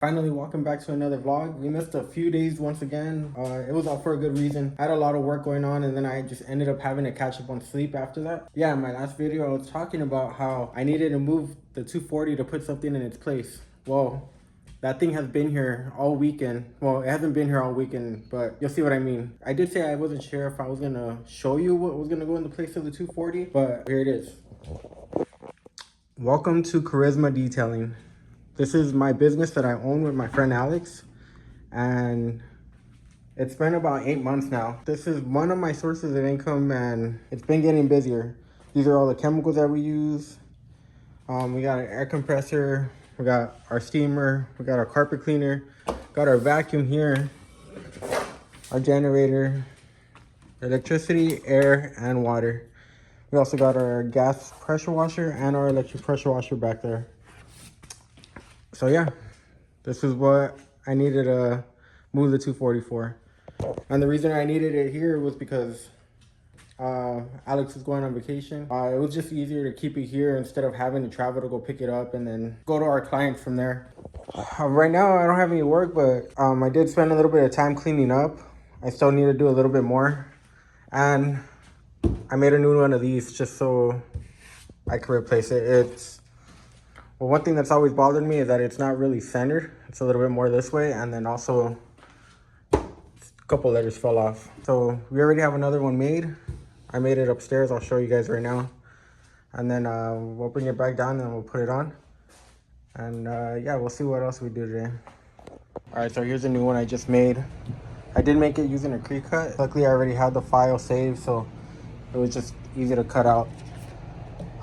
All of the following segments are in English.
Finally, welcome back to another vlog. We missed a few days once again. It was all for a good reason. I had a lot of work going on and then I just ended up having to catch up on sleep after that. Yeah, in my last video, I was talking about how I needed to move the 240 to put something in its place. Well, that thing has been here all weekend. Well, it hasn't been here all weekend, but you'll see what I mean. I did say I wasn't sure if I was gonna show you what was gonna go in the place of the 240, but here it is. Welcome to Charisma Detailing. This is my business that I own with my friend Alex, and it's been about 8 months now. This is one of my sources of income, and it's been getting busier. These are all the chemicals that we use. We got an air compressor, we got our steamer, we got our carpet cleaner, got our vacuum here, our generator, electricity, air, and water. We also got our gas pressure washer and our electric pressure washer back there. So yeah, this is what I needed to move the 240 for. And the reason I needed it here was because Alex was going on vacation. It was just easier to keep it here instead of having to travel to go pick it up and then go to our clients from there. Right now, I don't have any work, but I did spend a little bit of time cleaning up. I still need to do a little bit more. And I made a new one of these just so I could replace it. Well, one thing that's always bothered me is that it's not really centered. It's a little bit more this way, and then also a couple letters fell off. So we already have another one made. I made it upstairs. I'll show you guys right now. And then we'll bring it back down and we'll put it on. And yeah, we'll see what else we do today. All right, so here's a new one I just made. I did make it using a crease cut. Luckily, I already had the file saved, so it was just easy to cut out.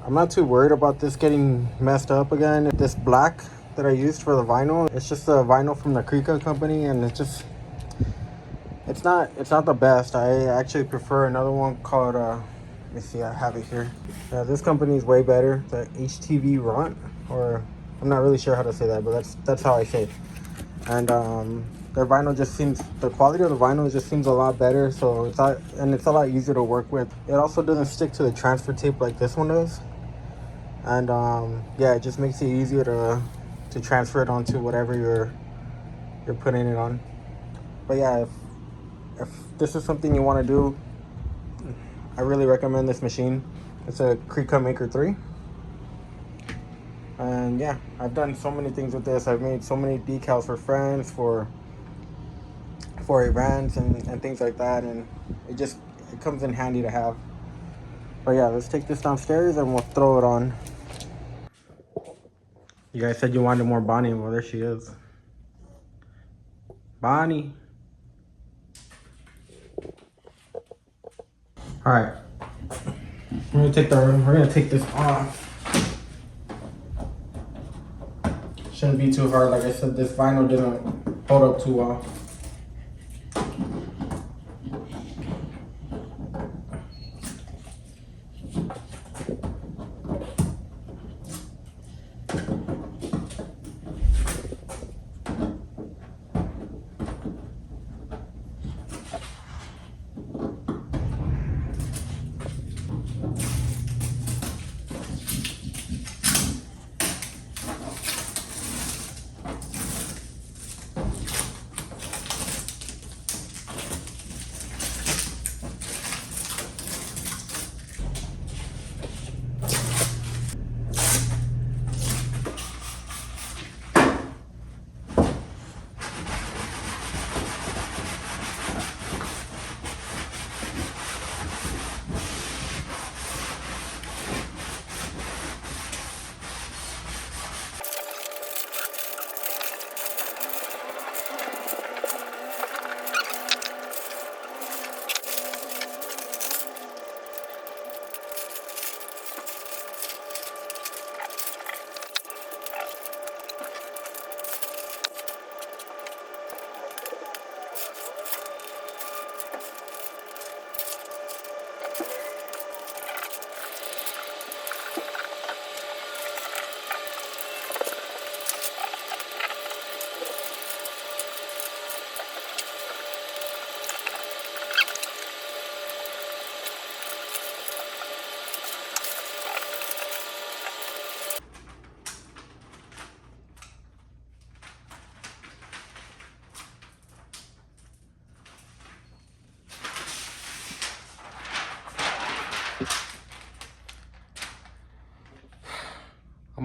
I'm not too worried about this getting messed up again. This black that I used for the vinyl, it's just a vinyl from the Krika company, and it's not the best. I actually prefer another one called let me see, I have it here. This company is way better. The HTV Ront, or I'm not really sure how to say that, but that's how I say it. And their vinyl just seems, the quality of the vinyl just seems a lot better. So it's a lot easier to work with. It also doesn't stick to the transfer tape like this one does. And yeah, it just makes it easier to transfer it onto whatever you're putting it on. But yeah, if this is something you want to do, I really recommend this machine. It's a Krika Maker 3. And yeah, I've done so many things with this. I've made so many decals for friends, for events and things like that, and it comes in handy to have. But yeah, let's take this downstairs and we'll throw it on. You guys said you wanted more Bonnie. Well, there she is. Bonnie. All right. We're gonna take this off. Shouldn't be too hard. Like I said, this vinyl didn't hold up too well.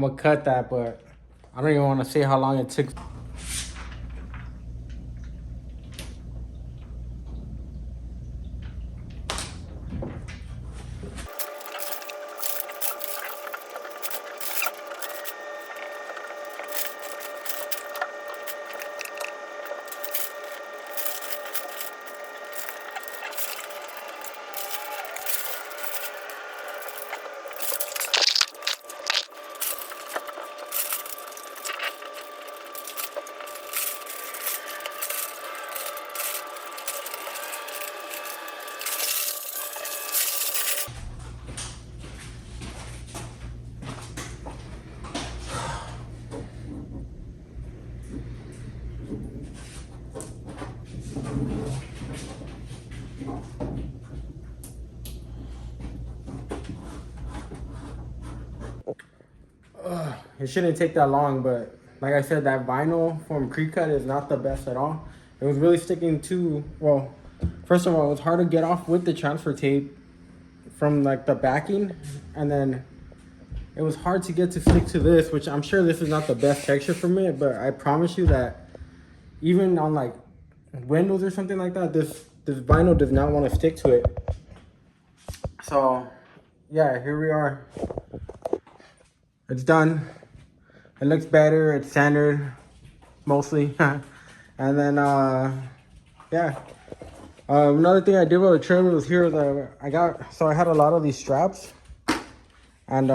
gonna cut that, but I don't even want to say how long it took. It shouldn't take that long, but like I said, that vinyl from pre-cut is not the best at all. It was really sticking to, well, first of all, it was hard to get off with the transfer tape from like the backing, and then it was hard to get to stick to this, which I'm sure this is not the best texture from it, but I promise you that even on like windows or something like that, this vinyl does not want to stick to it. So yeah, here we are. It's done. It looks better. It's standard, mostly. And then, yeah. Another thing I did with the trailer was here that I had a lot of these straps, and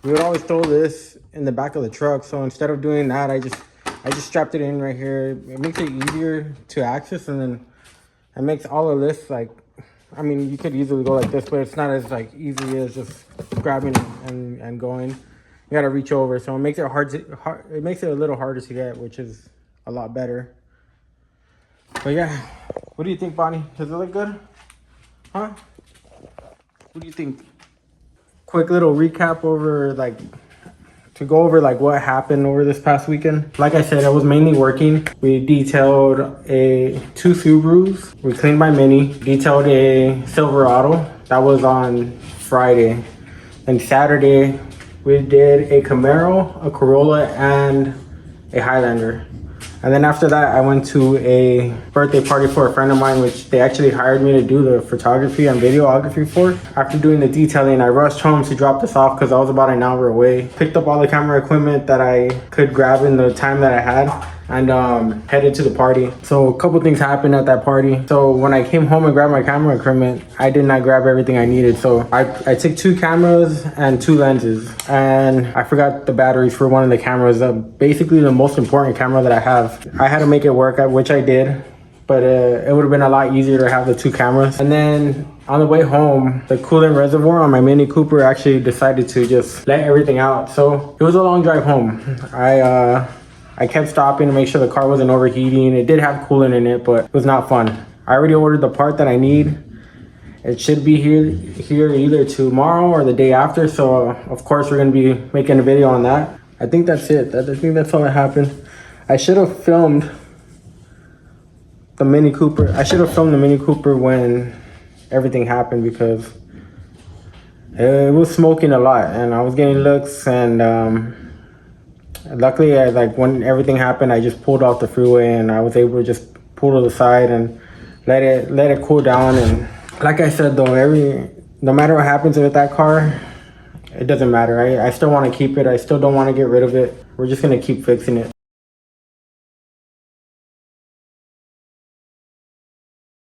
we would always throw this in the back of the truck. So instead of doing that, I just strapped it in right here. It makes it easier to access, and then it makes all of this like, I mean, you could easily go like this, but it's not as like easy as just grabbing and going. You gotta reach over, so it makes it it makes it a little harder to get, which is a lot better. But yeah, what do you think, Bonnie? Does it look good? Huh? What do you think? Quick little recap over to go over like what happened over this past weekend. Like I said, I was mainly working. We detailed two Subarus. We cleaned my Mini. Detailed a Silverado. That was on Friday. And Saturday, we did a Camaro, a Corolla, and a Highlander. And then after that, I went to a birthday party for a friend of mine, which they actually hired me to do the photography and videography for. After doing the detailing, I rushed home to drop this off because I was about an hour away. Picked up all the camera equipment that I could grab in the time that I had, and headed to the party. So a couple things happened at that party. So when I came home and grabbed my camera equipment, I did not grab everything I needed. So I took 2 cameras and 2 lenses, and I forgot the batteries for one of the cameras, basically the most important camera that I have. I had to make it work, which I did, but it would have been a lot easier to have the 2 cameras. And then on the way home, the coolant reservoir on my Mini Cooper actually decided to just let everything out. So it was a long drive home. I kept stopping to make sure the car wasn't overheating. It did have coolant in it, but it was not fun. I already ordered the part that I need. It should be here either tomorrow or the day after. So of course we're gonna be making a video on that. I think that's it. I think that's all that happened. I should have filmed the Mini Cooper. I should have filmed the Mini Cooper when everything happened, because it was smoking a lot and I was getting looks, and luckily, when everything happened, I just pulled off the freeway and I was able to just pull to the side and let it cool down. And like I said, though, no matter what happens with that car, it doesn't matter. I still want to keep it. I still don't want to get rid of it. We're just gonna keep fixing it.